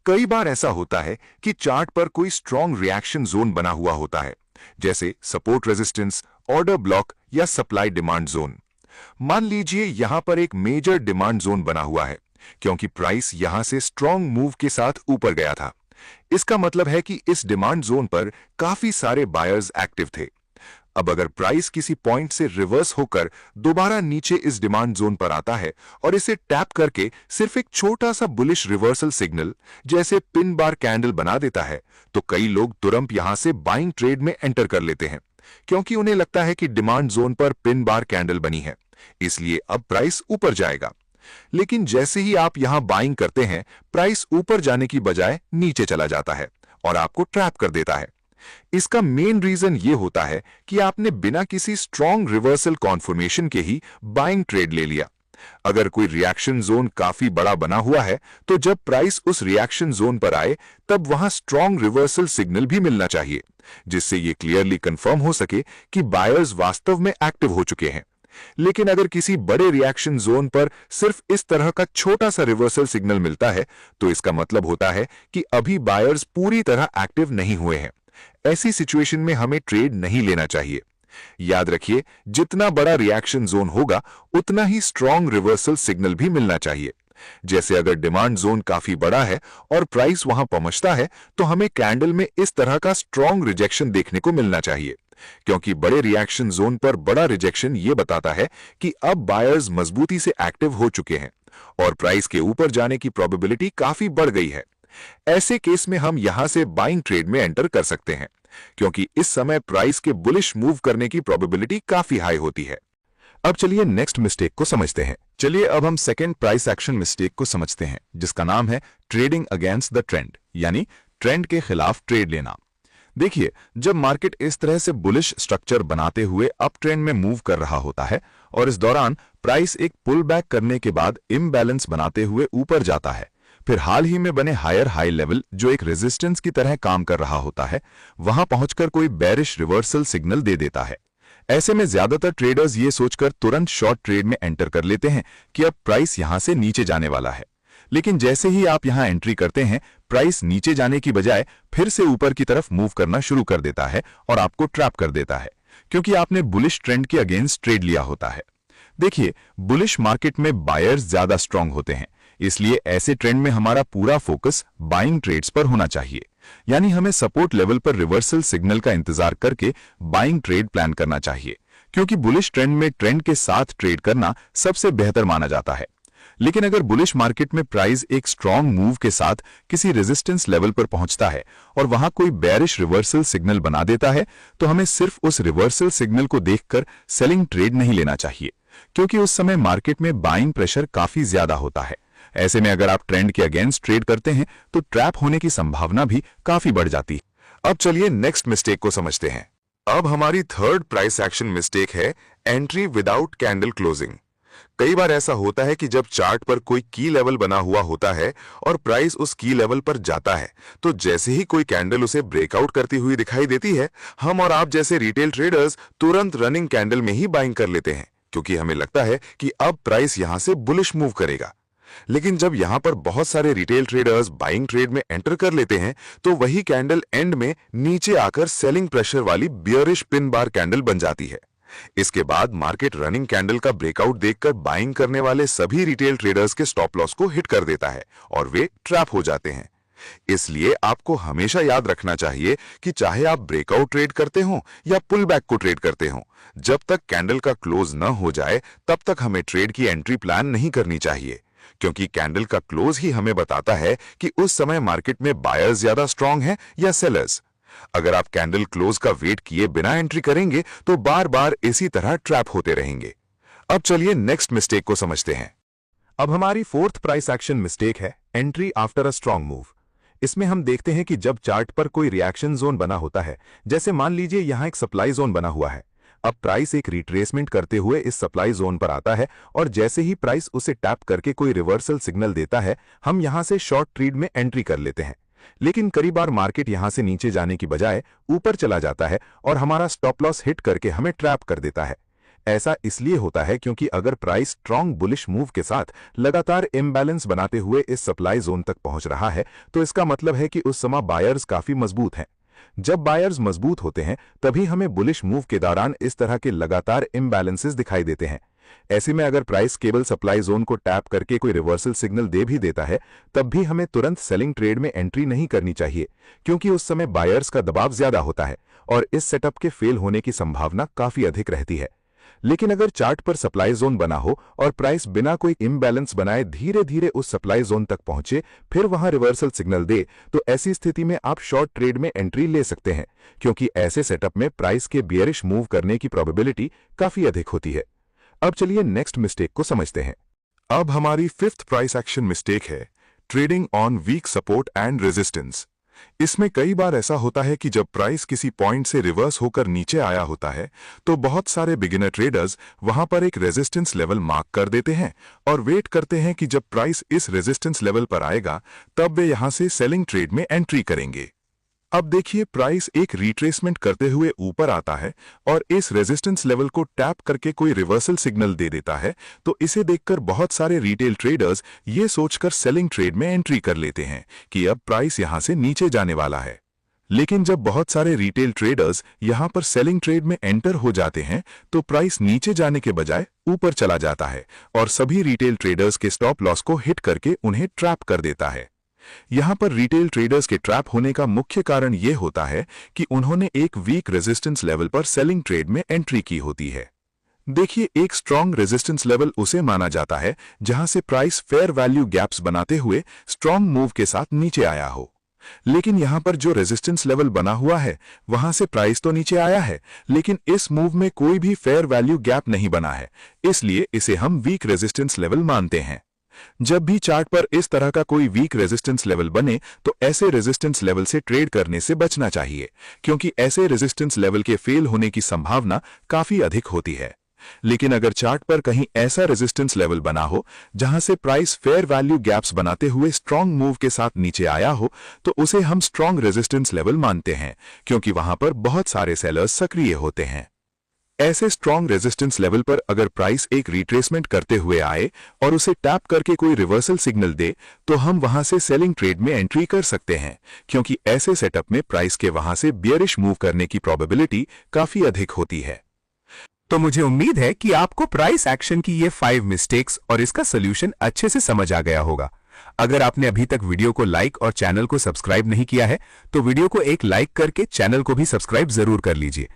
कई बार ऐसा होता है कि चार्ट पर कोई स्ट्रॉन्ग रिएक्शन जोन बना हुआ होता है, जैसे सपोर्ट रेजिस्टेंस, ऑर्डर ब्लॉक या सप्लाई डिमांड जोन। मान लीजिए यहां पर एक मेजर डिमांड जोन बना हुआ है, क्योंकि प्राइस यहां से स्ट्रॉन्ग मूव के साथ ऊपर गया था। इसका मतलब है कि इस डिमांड जोन पर काफी सारे बायर्स एक्टिव थे। अब अगर प्राइस किसी पॉइंट से रिवर्स होकर दोबारा नीचे इस डिमांड जोन पर आता है और इसे टैप करके सिर्फ एक छोटा सा बुलिश रिवर्सल सिग्नल जैसे पिन बार कैंडल बना देता है, तो कई लोग तुरंत यहां से बाइंग ट्रेड में एंटर कर लेते हैं, क्योंकि उन्हें लगता है कि डिमांड जोन पर पिन बार कैंडल बनी है, इसलिए अब प्राइस ऊपर जाएगा। लेकिन जैसे ही आप यहां बाइंग करते हैं, प्राइस ऊपर जाने की बजाय नीचे चला जाता है और आपको ट्रैप कर देता है। इसका मेन रीजन यह होता है कि आपने बिना किसी स्ट्रॉन्ग रिवर्सल कॉन्फर्मेशन के ही बाइंग ट्रेड ले लिया। अगर कोई रिएक्शन जोन काफी बड़ा बना हुआ है, तो जब प्राइस उस रिएक्शन जोन पर आए तब वहां स्ट्रॉन्ग रिवर्सल सिग्नल भी मिलना चाहिए, जिससे यह क्लियरली कंफर्म हो सके कि बायर्स वास्तव में एक्टिव हो चुके हैं। लेकिन अगर किसी बड़े रिएक्शन जोन पर सिर्फ इस तरह का छोटा सा रिवर्सल सिग्नल मिलता है, तो इसका मतलब होता है कि अभी बायर्स पूरी तरह एक्टिव नहीं हुए हैं। ऐसी सिचुएशन में हमें ट्रेड नहीं लेना चाहिए। याद रखिए, जितना बड़ा रिएक्शन जोन होगा उतना ही स्ट्रॉन्ग रिवर्सल सिग्नल भी मिलना चाहिए। जैसे अगर डिमांड जोन काफी बड़ा है और प्राइस वहां पहुंचता है, तो हमें कैंडल में इस तरह का स्ट्रॉन्ग रिजेक्शन देखने को मिलना चाहिए, क्योंकि बड़े रिएक्शन जोन पर बड़ा रिजेक्शन यह बताता है कि अब बायर्स मजबूती से एक्टिव हो चुके हैं और प्राइस के ऊपर जाने की प्रोबेबिलिटी काफी बढ़ गई है। ऐसे केस में हम यहां से बाइंग ट्रेड में एंटर कर सकते हैं, क्योंकि इस समय प्राइस के बुलिश मूव करने की प्रोबेबिलिटी काफी हाई होती है। अब चलिए नेक्स्ट मिस्टेक को समझते हैं। चलिए अब हम सेकेंड प्राइस एक्शन मिस्टेक को समझते हैं, जिसका नाम है ट्रेडिंग अगेंस्ट द ट्रेंड, यानी ट्रेंड के खिलाफ ट्रेड लेना। देखिए, जब मार्केट इस तरह से बुलिश स्ट्रक्चर बनाते हुए अप ट्रेंड में मूव कर रहा होता है और इस दौरान प्राइस एक पुल बैक करने के बाद इम्बैलेंस बनाते हुए ऊपर जाता है, फिर हाल ही में बने हायर हाई लेवल जो एक रेजिस्टेंस की तरह काम कर रहा होता है, वहां पहुंचकर कोई बेरिश रिवर्सल सिग्नल दे देता है। ऐसे में ज्यादातर ट्रेडर्स ये सोचकर तुरंत शॉर्ट ट्रेड में एंटर कर लेते हैं कि अब प्राइस यहां से नीचे जाने वाला है। लेकिन जैसे ही आप यहां एंट्री करते हैं, प्राइस नीचे जाने की बजाय फिर से ऊपर की तरफ मूव करना शुरू कर देता है और आपको ट्रैप कर देता है, क्योंकि आपने बुलिश ट्रेंड के अगेंस्ट ट्रेड लिया होता है। देखिए, बुलिश मार्केट में बायर्स ज्यादा स्ट्रांग होते हैं, इसलिए ऐसे ट्रेंड में हमारा पूरा फोकस बाइंग ट्रेड्स पर होना चाहिए। यानी हमें सपोर्ट लेवल पर रिवर्सल सिग्नल का इंतजार करके बाइंग ट्रेड प्लान करना चाहिए, क्योंकि बुलिश ट्रेंड में ट्रेंड के साथ ट्रेड करना सबसे बेहतर माना जाता है। लेकिन अगर बुलिश मार्केट में प्राइस एक स्ट्रॉन्ग मूव के साथ किसी रेजिस्टेंस लेवल पर पहुंचता है और वहां कोई बेरिश रिवर्सल सिग्नल बना देता है, तो हमें सिर्फ उस रिवर्सल सिग्नल को देखकर सेलिंग ट्रेड नहीं लेना चाहिए, क्योंकि उस समय मार्केट में बाइंग प्रेशर काफी ज्यादा होता है। ऐसे में अगर आप ट्रेंड के अगेंस्ट ट्रेड करते हैं तो ट्रैप होने की संभावना भी काफी बढ़ जाती है। अब चलिए नेक्स्ट मिस्टेक को समझते हैं। अब हमारी थर्ड प्राइस एक्शन मिस्टेक है एंट्री विदाउट कैंडल क्लोजिंग। कई बार ऐसा होता है कि जब चार्ट पर कोई की लेवल बना हुआ होता है और प्राइस उस की लेवल पर जाता है, तो जैसे ही कोई कैंडल उसे ब्रेकआउट करती हुई दिखाई देती है, हम और आप जैसे रिटेल ट्रेडर्स तुरंत रनिंग कैंडल में ही बाइंग कर लेते हैं, क्योंकि हमें लगता है कि अब प्राइस यहां से बुलिश मूव करेगा। लेकिन जब यहां पर बहुत सारे रिटेल ट्रेडर्स बाइंग ट्रेड में एंटर कर लेते हैं, तो वही कैंडल एंड में नीचे आकर सेलिंग प्रेशर वाली बियरिश पिन बार कैंडल बन जाती है। इसके बाद मार्केट रनिंग कैंडल का ब्रेकआउट देखकर बाइंग करने वाले सभी रिटेल ट्रेडर्स के स्टॉप लॉस को हिट कर देता है और वे ट्रैप हो जाते हैं। इसलिए आपको हमेशा याद रखना चाहिए कि चाहे आप ब्रेकआउट ट्रेड करते हो या पुल बैक को ट्रेड करते हो, जब तक कैंडल का क्लोज न हो जाए तब तक हमें ट्रेड की एंट्री प्लान नहीं करनी चाहिए, क्योंकि कैंडल का क्लोज ही हमें बताता है कि उस समय मार्केट में बायर्स ज्यादा स्ट्रांग हैं या सेलर्स। अगर आप कैंडल क्लोज का वेट किए बिना एंट्री करेंगे तो बार बार इसी तरह ट्रैप होते रहेंगे। अब चलिए नेक्स्ट मिस्टेक को समझते हैं। अब हमारी फोर्थ प्राइस एक्शन मिस्टेक है entry after a strong move. इसमें हम देखते हैं कि जब चार्ट पर कोई रिएक्शन जोन बना होता है, जैसे मान लीजिए यहां एक सप्लाई जोन बना हुआ है, अब प्राइस एक रिट्रेसमेंट करते हुए इस सप्लाई जोन पर आता है और जैसे ही प्राइस उसे टैप करके कोई रिवर्सल सिग्नल देता है, हम यहां से शॉर्ट ट्रेड में एंट्री कर लेते हैं। लेकिन कई बार मार्केट यहां से नीचे जाने की बजाय ऊपर चला जाता है और हमारा स्टॉप लॉस हिट करके हमें ट्रैप कर देता है। ऐसा इसलिए होता है क्योंकि अगर प्राइस स्ट्रॉन्ग बुलिश मूव के साथ लगातार इम्बैलेंस बनाते हुए इस सप्लाई जोन तक पहुंच रहा है तो इसका मतलब है कि उस समय बायर्स काफी मजबूत हैं। जब बायर्स मजबूत होते हैं तभी हमें बुलिश मूव के दौरान इस तरह के लगातार इम्बैलेंसेस दिखाई देते हैं। ऐसे में अगर प्राइस केवल सप्लाई जोन को टैप करके कोई रिवर्सल सिग्नल दे भी देता है तब भी हमें तुरंत सेलिंग ट्रेड में एंट्री नहीं करनी चाहिए, क्योंकि उस समय बायर्स का दबाव ज्यादा होता है और इस सेटअप के फेल होने की संभावना काफी अधिक रहती है। लेकिन अगर चार्ट पर सप्लाई जोन बना हो और प्राइस बिना कोई इम्बैलेंस बनाए धीरे धीरे उस सप्लाई जोन तक पहुंचे फिर वहां रिवर्सल सिग्नल दे तो ऐसी स्थिति में आप शॉर्ट ट्रेड में एंट्री ले सकते हैं, क्योंकि ऐसे सेटअप में प्राइस के बियरिश मूव करने की प्रोबेबिलिटी काफी अधिक होती है। अब चलिए नेक्स्ट मिस्टेक को समझते हैं। अब हमारी फिफ्थ प्राइस एक्शन मिस्टेक है trading on weak support and resistance. इसमें कई बार ऐसा होता है कि जब प्राइस किसी पॉइंट से रिवर्स होकर नीचे आया होता है तो बहुत सारे बिगिनर ट्रेडर्स वहां पर एक रेजिस्टेंस लेवल मार्क कर देते हैं और वेट करते हैं कि जब प्राइस इस रेजिस्टेंस लेवल पर आएगा तब वे यहां से सेलिंग ट्रेड में एंट्री करेंगे। अब देखिए प्राइस एक रिट्रेसमेंट करते हुए ऊपर आता है और इस रेजिस्टेंस लेवल को टैप करके कोई रिवर्सल सिग्नल दे देता है तो इसे देखकर बहुत सारे रिटेल ट्रेडर्स ये सोचकर सेलिंग ट्रेड में एंट्री कर लेते हैं कि अब प्राइस यहां से नीचे जाने वाला है। लेकिन जब बहुत सारे रिटेल ट्रेडर्स यहां पर सेलिंग ट्रेड में एंटर हो जाते हैं तो प्राइस नीचे जाने के बजाय ऊपर चला जाता है और सभी रिटेल ट्रेडर्स के स्टॉप लॉस को हिट करके उन्हें ट्रैप कर देता है। यहां पर रिटेल ट्रेडर्स के ट्रैप होने का मुख्य कारण यह होता है कि उन्होंने एक वीक रेजिस्टेंस लेवल पर सेलिंग ट्रेड में एंट्री की होती है। देखिए एक स्ट्रॉन्ग रेजिस्टेंस लेवल उसे माना जाता है जहां से प्राइस फेयर वैल्यू गैप्स बनाते हुए स्ट्रॉन्ग मूव के साथ नीचे आया हो। लेकिन यहां पर जो रेजिस्टेंस लेवल बना हुआ है वहां से प्राइस तो नीचे आया है लेकिन इस मूव में कोई भी फेयर वैल्यू गैप नहीं बना है, इसलिए इसे हम वीक रेजिस्टेंस लेवल मानते हैं। जब भी चार्ट पर इस तरह का कोई वीक रेजिस्टेंस लेवल बने तो ऐसे रेजिस्टेंस लेवल से ट्रेड करने से बचना चाहिए, क्योंकि ऐसे रेजिस्टेंस लेवल के फेल होने की संभावना काफी अधिक होती है। लेकिन अगर चार्ट पर कहीं ऐसा रेजिस्टेंस लेवल बना हो जहां से प्राइस फेयर वैल्यू गैप्स बनाते हुए स्ट्रॉन्ग मूव के साथ नीचे आया हो तो उसे हम स्ट्रॉन्ग रेजिस्टेंस लेवल मानते हैं, क्योंकि वहां पर बहुत सारे सेलर्स सक्रिय होते हैं। ऐसे स्ट्रॉन्ग रेजिस्टेंस लेवल पर अगर प्राइस एक रिट्रेसमेंट करते हुए आए और उसे टैप करके कोई रिवर्सल सिग्नल दे तो हम वहां से सेलिंग ट्रेड में एंट्री कर सकते हैं, क्योंकि ऐसे सेटअप में प्राइस के वहां से बियरिश मूव करने की प्रोबेबिलिटी काफी अधिक होती है। तो मुझे उम्मीद है कि आपको प्राइस एक्शन की ये 5 मिस्टेक्स और इसका सोल्यूशन अच्छे से समझ आ गया होगा। अगर आपने अभी तक वीडियो को लाइक और चैनल को सब्सक्राइब नहीं किया है तो वीडियो को एक लाइक करके चैनल को भी सब्सक्राइब जरूर कर लीजिए।